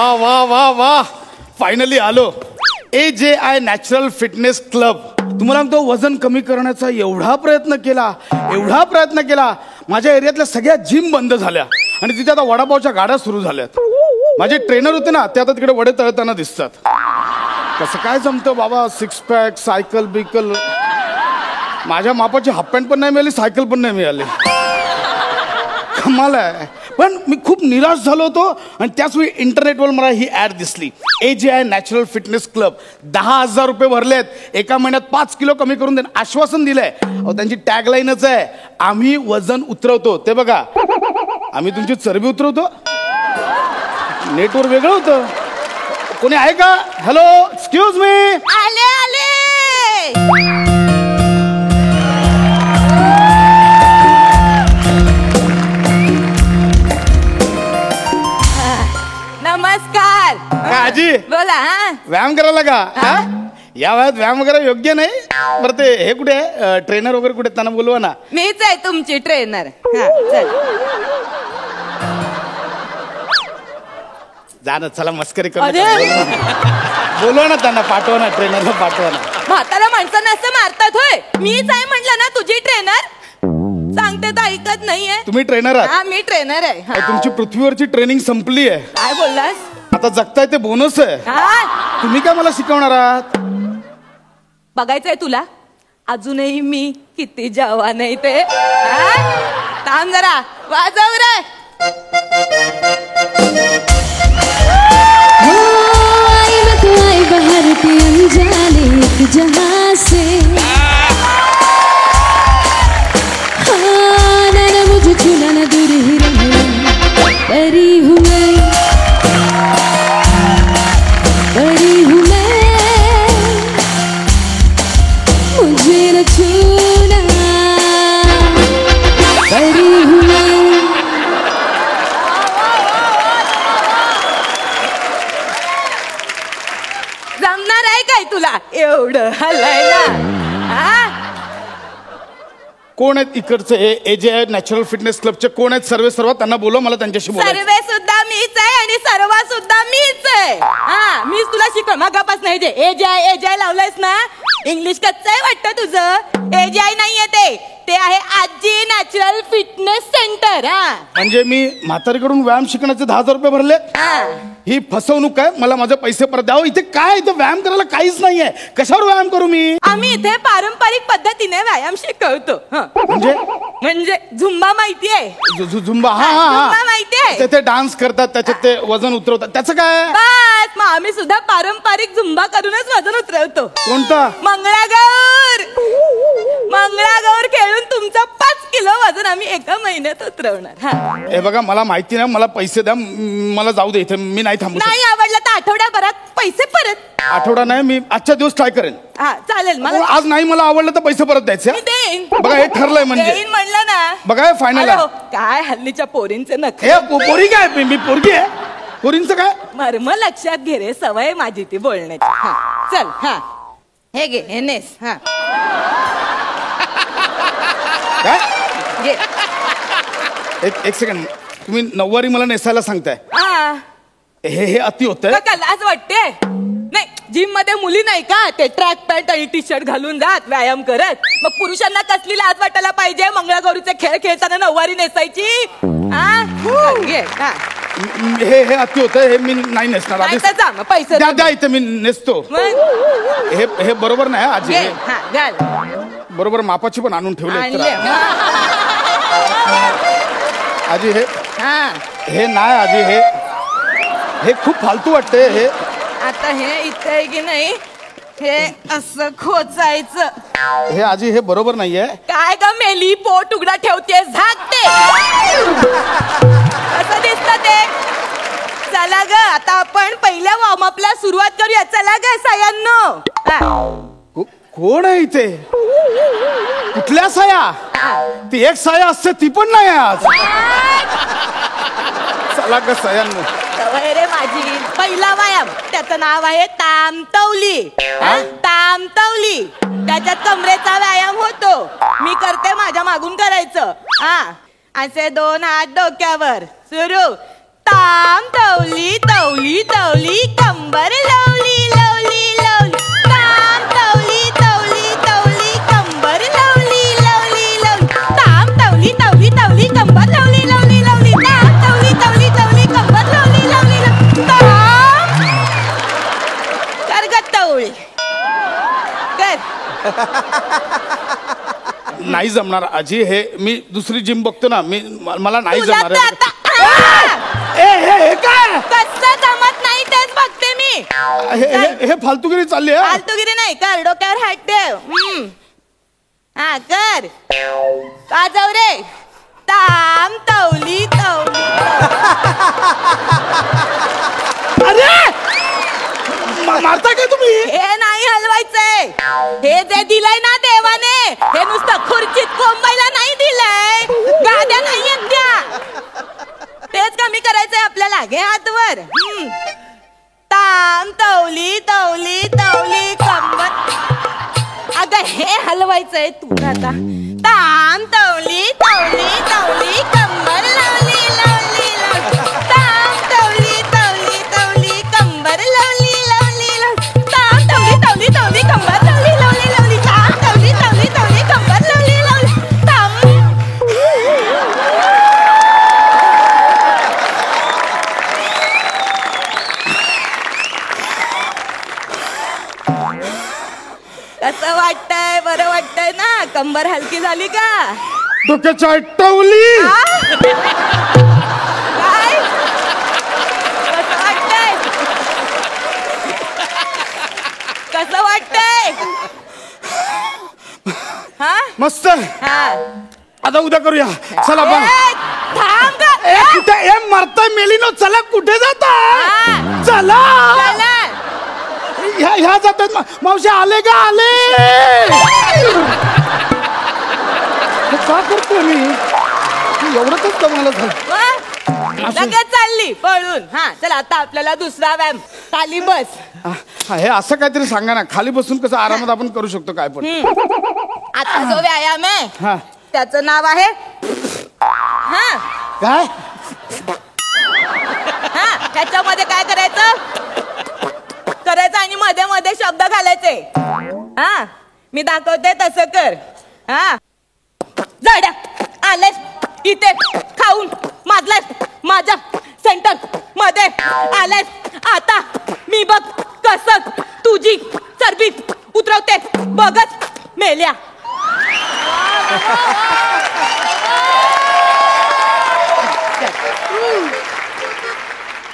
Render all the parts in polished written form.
वा वा वा वा, फायनली आलो. AJI natural fitness club. तुम्हाला तो वजन कमी करण्याचा एवढा प्रयत्न केला. माझ्या एरियातल्या सगळ्या जिम बंद झाल्या आणि तिथे आता वडापावच्या गाड्या सुरू झाल्यात. माझे ट्रेनर होते ना, ते आता तिकडे वडे तळताना दिसतात. कसं काय जमतं बाबा, 6 पॅक, सायकल बिकल. माझ्या मापाची हाफ पॅन्ट पण नाही मिळाली, सायकल पण नाही मिळाली. कमाल आहे. पण मी खूप निराश झालो होतो आणि त्याच वेळी इंटरनेटवर मला ही ॲड दिसली. AJI natural fitness club. 10,000 रुपये भरलेत, एका महिन्यात 5 किलो कमी करून देणं आश्वासन दिलंय. त्यांची टॅगलाईनच आहे, आम्ही वजन उतरवतो. ते बघा, आम्ही तुमची चरबी उतरवतो. नेटवर वेगळं होतं. कोणी आहे का? Hello, excuse me. आले आले. नमस्कार. आजी बोला. व्यायाम करायला का? या वयात व्यायाम वगैरे योग्य नाही. बरं ते हे कुठे आहे, ट्रेनर वगैरे कुठे, त्यांना बोलवा ना. मीच आहे तुमची ट्रेनर. चल जा ना, चला मस्करी करू. बोलवा ना त्यांना, पाठवा ना, ट्रेनरला पाठवा ना. म्हातारा माणसांना असं मारतात होय? मीच आहे म्हटलं ना तुझी ट्रेनर. सांगते तर ऐकत नाहीये. तुम्ही ट्रेनर आहात? हा, मी ट्रेनर आहे. तुमची पृथ्वीवरची ट्रेनिंग संपली आहे. काय बोललास? आता जगताय ते बोनस आहे. तुम्ही काय मला शिकवणार आहात? बघायचंय तुला अजूनही मी किती जवान आहे ते. थांब जरा, वाजव रे. बहर के अनजाने एक जहां से, हाँ ना मुझे छूना ना दूर ही रहना, परी हूँ मैं, परी हूँ मैं, मुझे न छूना, परी हूँ मैं. जमणार आहे काय तुला एवढं हलायला? कोण आहेत इकडचे AJI नॅचरल फिटनेस क्लबचे? कोण आहेत सर्व? त्यांना बोलव, मला त्यांच्याशी बोलायचं. सर्वे सुद्धा मीच आहे आणि सर्व सुद्धा मीच आहे. मीच तुला शिकव. मागापास नाही जे AJI लावलंयस ना, इंग्लिश कच्चं आहे वाटतं तुझं. AJI नाहीये ते आहे आजी नॅचरल फिटनेस सेंटर. म्हणजे मी म्हातारीकडून व्यायाम शिकण्याचे 10,000 रुपये भरले? ही फसवणूक आहे. मला माझे पैसे परत द्यावं. इथे काय, इथे व्यायाम करायला काहीच नाहीये. कशावर व्यायाम करू मी? आम्ही इथे पारंपरिक पद्धतीने व्यायाम शिकवतो. म्हणजे झुंबा माहितीये? झुंबा? झुंबा माहितीये? ते डान्स करतात, त्याच्यात ते वजन उतरवतात, त्याचं काय? बस मग आम्ही सुद्धा पारंपरिक झुंबा करूनच वजन उतरवतो. कोणता? मंगळागौर. मंगळागौर खेळून तुमचं 5 किलो वजन आम्ही एका महिन्यात उतरवणार. हे बघा, मला माहिती नाही, मला पैसे द्या, मला जाऊ दे इथे, मी नाही थांबू. नाही आवडलं तर आठवड्याभरात पैसे परत. आठवडा नाही, मी आजच्या दिवस ट्राय करेन. चालेल. मला आज नाही, मला आवडलं तर पैसे परत द्यायचे. मी देईन. बघा, हे ठरलंय म्हणजे. देईन म्हणलं ना. बघा, हे फायनल आहे. काय हल्लीच्या पोरींचे नख. पोरी काय, मी पोरगी आहे. पोरींचं काय? मर्म लक्षात घे रे, सवय माझी ती बोलण्याची. चल. हे घे, हे नेस. काय? घे. एक सेकंड, तुम्ही नऊवारी मला नेसायला सांगताय? हे अति होतंय. लाज वाटते? नाही, जिम मध्ये मुली नाही का ते ट्रॅक पॅन्ट आणि टी-शर्ट घालून जात व्यायाम करत? मग पुरुषांना कसली लाज वाटायला पाहिजे मंगळागौरीचे खेळ खेळताना नऊवारी नेसायची? हे अति होतंय, हे मी नाही नेसणार. पैसे द्या, इथे मी नेसतो. हे बरोबर नाही आजी. बरोबर मापाची पण आणून ठेवले आजी. हे नाही आजी, हे खूप फालतू वाटतंय. हे आता हे इथे आहे की नाही, हे असं खोचायचं. हे आजी, हे बरोबर नाहीये. काय ग मेली, पोट उघडा ठेवते, झाकते. असं दिसतं ते. चला ग, आता आपण पहिल्या वॉर्मअपला सुरुवात करूया. चला ग सयांनो. कोण आहे इथे? कुठल्या साया? ती एक साया असते, ती पण नाही आज. चला ग सयांनो. सवय रे माझी. पहिला व्यायाम, त्याचं नाव आहे तामतवली. तामतवली. त्याच्यात कमरेचा व्यायाम होतो. मी करते, माझ्या मागून करायचं. असे 2 हात डोक्यावर. सुरू. ताम तवली तवली तवली कंबर लवली लवली लवली ताम तवली तवली तवली कंबर लवली लवली लवली ताम तवली तवली तवली कंबर लवली लवली लवली ताम तवली तवली तवली कंबर लवली लवली लवली ताम कर ग तवली कर. नाही जमणार आजी, हे मी दुसरी जिम बघतो ना, मला नाही तुला जमणार तर आहे. आता हे काय कसं जमत नाही तेच बघते मी. हे फालतूगिरी चालली आहे. फालतूगिरी नाही कर, डोक्यावर हात ठेव. हा कर वाजव रे. ताम तवली तवली. अरे मारता काय तुम्ही? हे नाही हलवायचंय. हे जे दिलंय ना देवाने, हे नुसतं खुर्चीत कोंबायला नाही दिलंय. गाद्या नाहीयेत त्या. तेच कमी करायचंय आपल्याला. घे हातवर. ताम तवली तवली तवली कंबर. अगं हे हलवायचंय तू आता. ताम तवली तवली तवली कंबर लावली लावली लावली. ताम तवली तवली तवली कंबर लावली लावली लावली. ताम तवली तवली तवली कंबर लावली लावली लावली. ताम तवली तवली तवली कंबर लावली लावली. ताम. कसं वाटतंय? बरं वाटतंय ना? कंबर हलकी झाली का? डोक्याच्या टवली. काय? कसं वाटतंय? कसं वाटतंय? हा मस्त. हा आता उद्या करूया. चला बा. ए, थांब गं. कुठे मरता मेलिनो, चला कुठे जाता? हा. चला. चला. ह्या जातात. मावशी आले का? आले. हे का करतो मी? एवढंच मला झालं. लगेच चालली पळून. हा चला आता आपल्याला दुसरा व्यायाम. खाली बस. हे असं काहीतरी सांगा ना, खाली बसून कसं आरामात आपण करू शकतो काय पण. आता जो व्यायाम आहे हा त्याचं नाव आहे हा काय? हा त्याच्यामध्ये काय करायचं आणि मध्ये मध्ये शब्द घालायचे. हा मी दाखवते तसं कर. हा जाड्या आलेस इथे खाऊन माजलास माझ्या सेंटर मध्ये आलेस. आता मी बघ कसं तुझी चरबी उतरवते बघत मेल्या.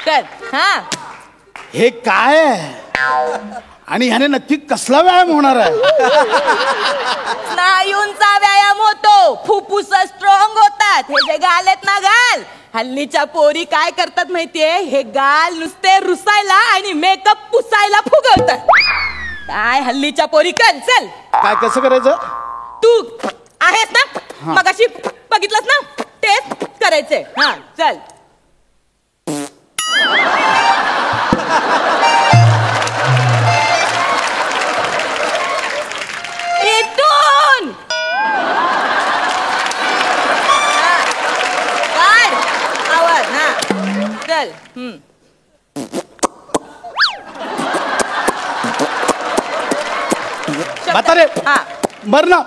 कर. हा हे काय आहे? आणि ह्याने नक्की कसला व्यायाम होणार आहे? स्नायूंचा व्यायाम होतो. फुफ्फुस स्ट्रॉंग होतात. हे जे गाल आहेत ना, गाल हल्लीच्या पोरी काय करतात माहितीये? हे गाल नुसते रुसायला आणि मेकअप पुसायला फुगवतात. काय हल्लीच्या पोरी. कर चल. काय कसं करायचं? तू आहेस ना मगाशी बघितलंस ना, तेच करायचंय. हा चल. इथून काढ आवाज. हा चल. म्हातारे हा बर ना,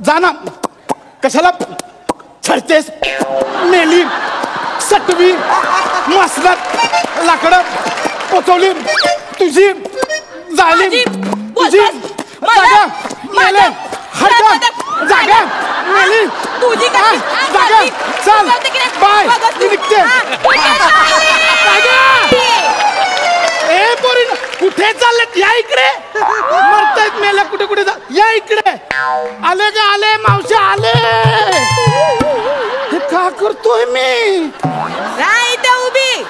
जा ना. कशाला छळतेस? मेली सटवी मसनात लाकडं पोचवली तुझी झाली तुझी जागा मेले हडका जागा मेली तुझी जागा चल बाय मी निघते. ए पोरी कुठे चाललेत? या इकडे. मरतायत मेला. कुठे कुठे जा. या इकडे. आले का? आले मावशी आले. हे का करतोय मी? नाही ते उभी.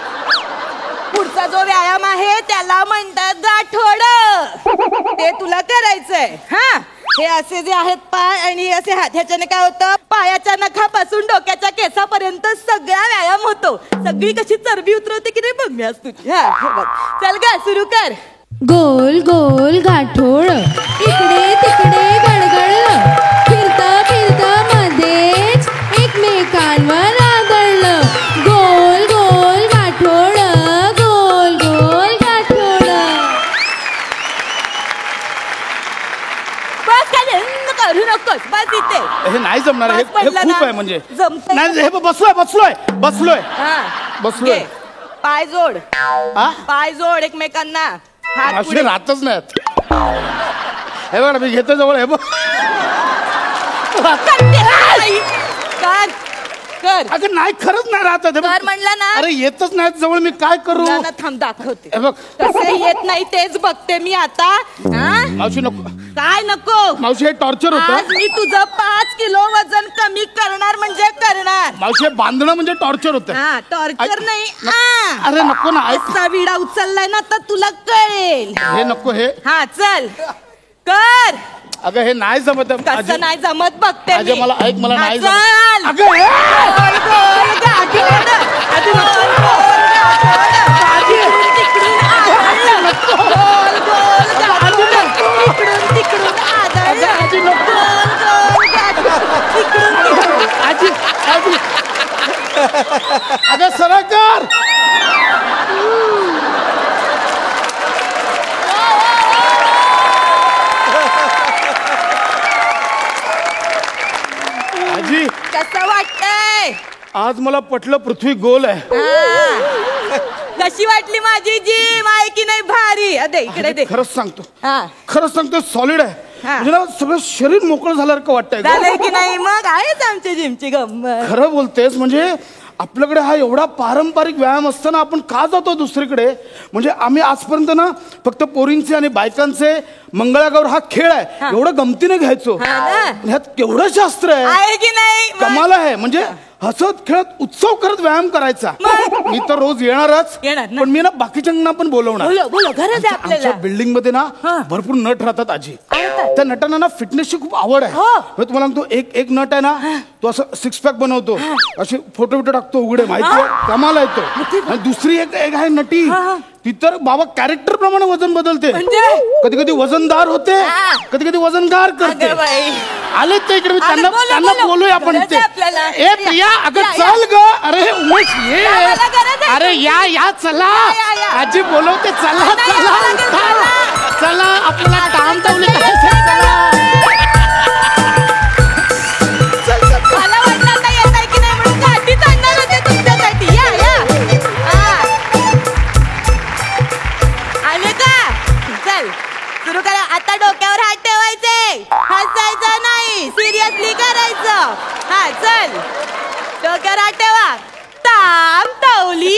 पुढचा जो व्यायाम आहे त्याला म्हणतात गाठोड. ते तुला करायचंय. हा हे असे जे आहेत पाय आणि हे असे हात, ह्याच्याने काय होतं? पायाच्या नखापासून डोक्याच्या केसापर्यंत सगळा व्यायाम होतो. सगळी कशी चरबी उतरवते की नाही बघ मी आज तुझी. हा हे बघ. चल गा सुरू कर. गोल गोल गाठोड इकडे तिकडे गडगडलं फिरता फिरता मध्येच एकमेकांवर आदळलं गोल गोल करू नकोस बस इथे. हे नाही जमणार, हे बस पडलं खूप ना. आहे म्हणजे. जमतंय. नाही हे बसलोय बसलोय. हा. बसलोय. घे. पाय जोड, हा पाय जोड एकमेकांना. हात असे पुढे. राहतच नाहीत. हे बघ मी घेतो जवळ, हे बघ. करते. आई. कर अगं नाही, खरंच नाही राहत. कर म्हणलं ना. अरे येतच नाहीत जवळ, मी काय करू? ना थांब दाखवते. हे बघ. कसं येत नाही तेच बघते मी आता. हा? मावशी नको. काय नको. मावशी हे टॉर्चर आज होतं. मी तुझं 5 किलो वजन कमी करणार म्हणजे करणार. मावशी हे बांधणं म्हणजे टॉर्चर होतं. हा टॉर्चर ऐक- नाही. आ. अरे नको ना, ऐक. असा विडा उचललाय ना तर तुला कळेल. हे नको हे. हा चल कर. अगं हे नाही जमत आहे. कसं नाही जमत बघते आजी मी. मला ऐक, मला हा, नाही चल. जमत. अगं हे. गोल गोल गाठोड. गोल गोल गाठोड. तिकडून आदळलं. गोल गोल गाठोड. तिकडून आदळलं. आजी नको. गोल गोल गाठोड. तिकडून आजी आजी. अगं सरळ कर. आजी कसं वाटतंय. आज मला पटलं पृथ्वी गोल आहे. हा. कशी वाटली माझी जिम आहे की नाही भारी. अदे इकडे दे. खरंच सांगतो, हा खरंच सांगतो, सॉलिड आहे. हा. म्हणजे ना सगळं शरीर मोकळं झाल्यासारखं वाटतंय गं. झालंय की नाही मग आहेच आमच्या जिमची गंमत. खरं बोलतेस. म्हणजे आपल्याकडे हा एवढा पारंपरिक व्यायाम असताना आपण का जातो दुसरीकडे? म्हणजे आम्ही आजपर्यंत ना फक्त पोरींचे आणि बायकांचे मंगळागौर हा खेळ आहे हा. एवढं गमतीने घ्यायचो. हा ना. ह्यात केवढं शास्त्र आहे. आहे की नाही मग? कमाल आहे. म्हणजे हसत खेळत उत्सव करत व्यायाम करायचा. मग? मी तर रोज येणारच. येणार ना. पण मी ना बाकीच्यांना पण बोलवणार. बोलो बोलो गरज आहे आमच्या आपल्याला. बिल्डिंग मध्ये ना हा. भरपूर नट राहतात आजी. आहेत. त्या नटांना ना फिटनेसची खूप आवड आहे. हो. मी तुम्हाला सांगतो, एक नट आहे ना, तो असं 6 पॅक बनवतो, असे फोटो बिटो टाकतो उघडे, माहिती आहे, कमाल आहे तो. आणि दुसरी एक आहे नटी, ती तर बाबा कॅरेक्टर प्रमाणे वजन बदलते. म्हणजे? कधी कधी वजनदार होते, हा. कधी कधी वजनगार करते. अगं बाई. आले ते इकडे, मी अगं त्यांना बोलो, त्यांना बोलो. बोलूया आपण गरज इथे. आहे आपल्याला. ए प्रिया, अगं या, चल ग. अरे उमेश ये. या, मला गरज आहे. अरे या चला. या. आजी बोलवते, चला नाही, चला मला गरज चला. चला आपला काम चला. मला वाटलं आता येत आहे की नाही म्हणून गाठीच आणणार होते तुमच्यासाठी. या या. हा. आले का? चल सुरू करा. आता डोक्यावर हात ठेवायचे, हसायचं नाही, सिरियसली करायचं. हा चल डोक्यावर हात ठेवा. ताम तवली